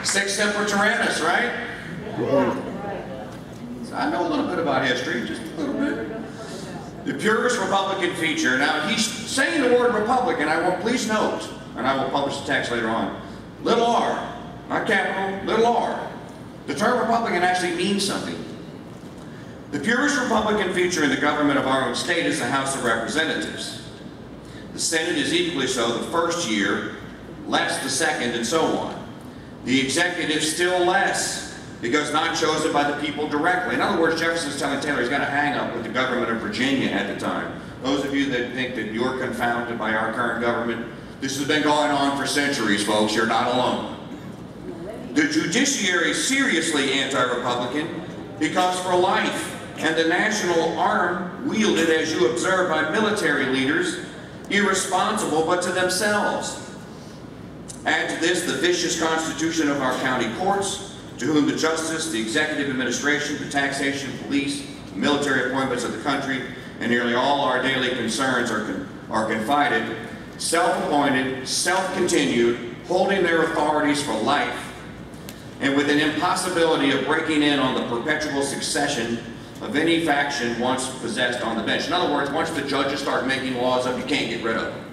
Sic semper tyrannis, right? So I know a little bit about history, just a little bit. The purest Republican feature. Now he's saying the word Republican. I will please note, and I will publish the text later on. Little r, not capital, little r. The term Republican actually means something. The purest Republican feature in the government of our own state is the House of Representatives. The Senate is equally so the first year, less the second, and so on. The executive still less, because not chosen by the people directly. In other words, Jefferson's telling Taylor he's got a hang-up with the government of Virginia at the time. Those of you that think that you're confounded by our current government, this has been going on for centuries, folks. You're not alone. The judiciary is seriously anti-Republican because for life, and the national arm wielded, as you observe, by military leaders, irresponsible but to themselves. Add to this the vicious constitution of our county courts, to whom the justice, the executive administration, the taxation, police, military appointments of the country, and nearly all our daily concerns are confided, self-appointed, self-continued, holding their authorities for life, and with an impossibility of breaking in on the perpetual succession of any faction once possessed on the bench. In other words, once the judges start making laws up, you can't get rid of them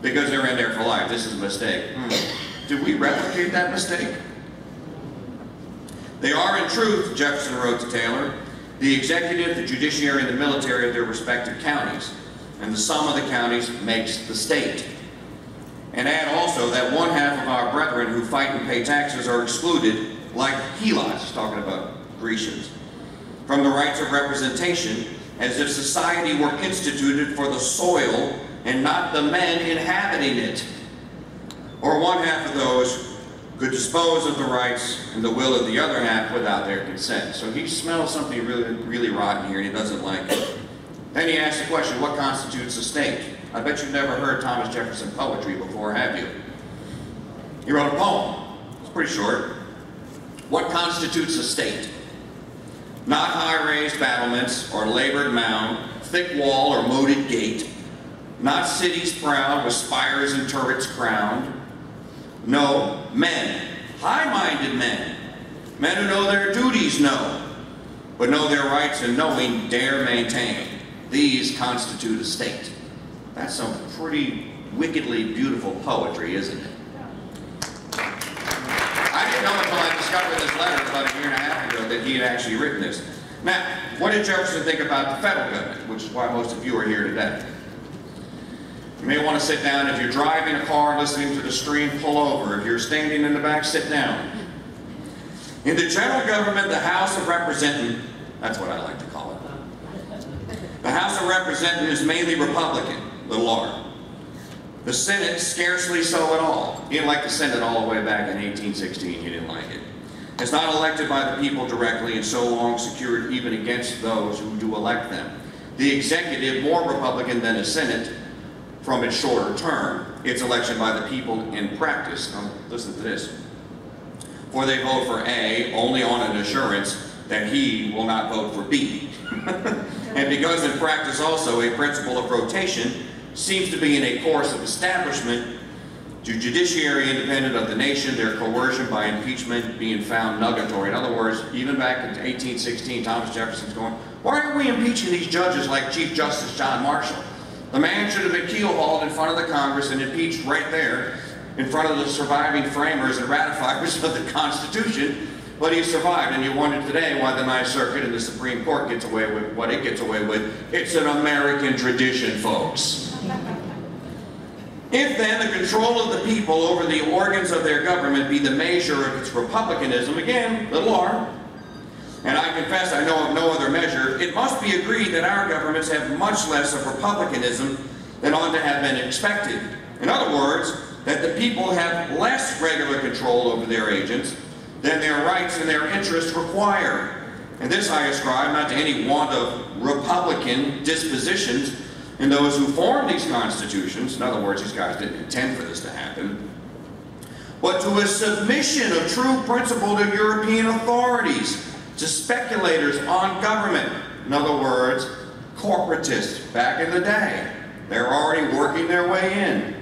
because they're in there for life. This is a mistake. Did we replicate that mistake? They are, in truth, Jefferson wrote to Taylor, the executive, the judiciary, and the military of their respective counties, and the sum of the counties makes the state. And add also that one half of our brethren who fight and pay taxes are excluded, like Helots, talking about Grecians, from the rights of representation, as if society were instituted for the soil and not the men inhabiting it. Or one half of those could dispose of the rights and the will of the other half without their consent. So he smells something really rotten here and he doesn't like it. Then he asks the question, what constitutes a state? I bet you've never heard Thomas Jefferson poetry before, have you? He wrote a poem. It's pretty short. What constitutes a state? Not high-raised battlements or labored mound, thick wall or moated gate, not cities proud with spires and turrets crowned. No, men, high-minded men, men who know their duties know, but know their rights and knowing dare maintain. These constitute a state. That's some pretty wickedly beautiful poetry, isn't it? I didn't know until I discovered this letter about a year and a half ago that he had actually written this. Now, what did Jefferson think about the federal government, which is why most of you are here today? You may want to sit down. If you're driving a car listening to the stream, pull over. If you're standing in the back, sit down. In the general government, the House of Representatives, that's what I like to call it. The House of Representatives is mainly Republican, little r. The Senate, scarcely so at all. He didn't like the Senate all the way back in 1816. He didn't like it. It's not elected by the people directly and so long secured even against those who do elect them. The executive, more Republican than the Senate, from its shorter term, its election by the people in practice. Now, listen to this. For they vote for A only on an assurance that he will not vote for B. And because in practice also a principle of rotation seems to be in a course of establishment, to judiciary independent of the nation, their coercion by impeachment being found nugatory. In other words, even back in 1816, Thomas Jefferson's going, why are we impeaching these judges like Chief Justice John Marshall? The man should have been keel-hauled in front of the Congress and impeached right there in front of the surviving framers and ratifiers of the Constitution, but he survived. And you wonder today why the Ninth Circuit and the Supreme Court gets away with what it gets away with. It's an American tradition, folks. If then the control of the people over the organs of their government be the measure of its republicanism, again, little r, and I confess I know of no other measure, it must be agreed that our governments have much less of republicanism than ought to have been expected. In other words, that the people have less regular control over their agents than their rights and their interests require. And this I ascribe not to any want of republican dispositions in those who formed these constitutions. In other words, these guys didn't intend for this to happen, but to a submission of true principle to European authorities, to speculators on government. In other words, corporatists back in the day. They're already working their way in.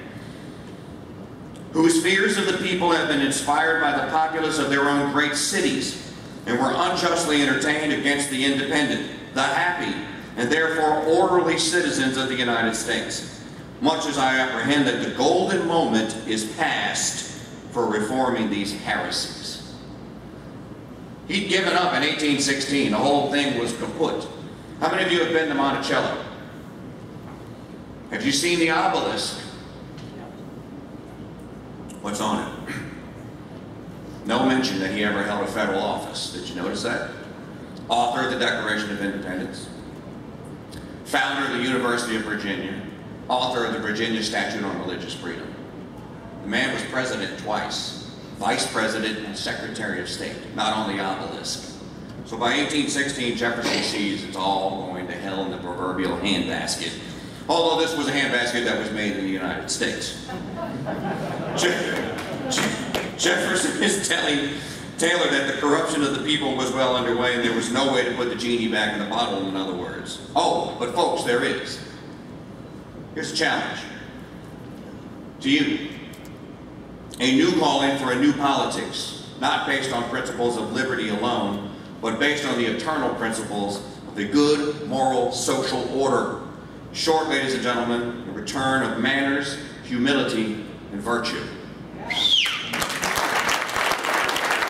whose fears of the people have been inspired by the populace of their own great cities, and were unjustly entertained against the independent, the happy, and therefore orderly citizens of the United States, much as I apprehend that the golden moment is past for reforming these heresies. He'd given up in 1816. The whole thing was kaput. How many of you have been to Monticello? Have you seen the obelisk? What's on it? No mention that he ever held a federal office. Did you notice that? Author of the Declaration of Independence, founder of the University of Virginia, author of the Virginia Statute on Religious Freedom. The man was president twice, vice president and secretary of state, not on the obelisk. So by 1816, Jefferson sees it's all going to hell in the proverbial handbasket. Although this was a handbasket that was made in the United States. Jefferson is telling Taylor that the corruption of the people was well underway and there was no way to put the genie back in the bottle, in other words. Oh, but folks, there is. Here's a challenge to you. A new calling for a new politics, not based on principles of liberty alone, but based on the eternal principles of the good, moral, social order. Short, ladies and gentlemen, the return of manners, humility, and virtue.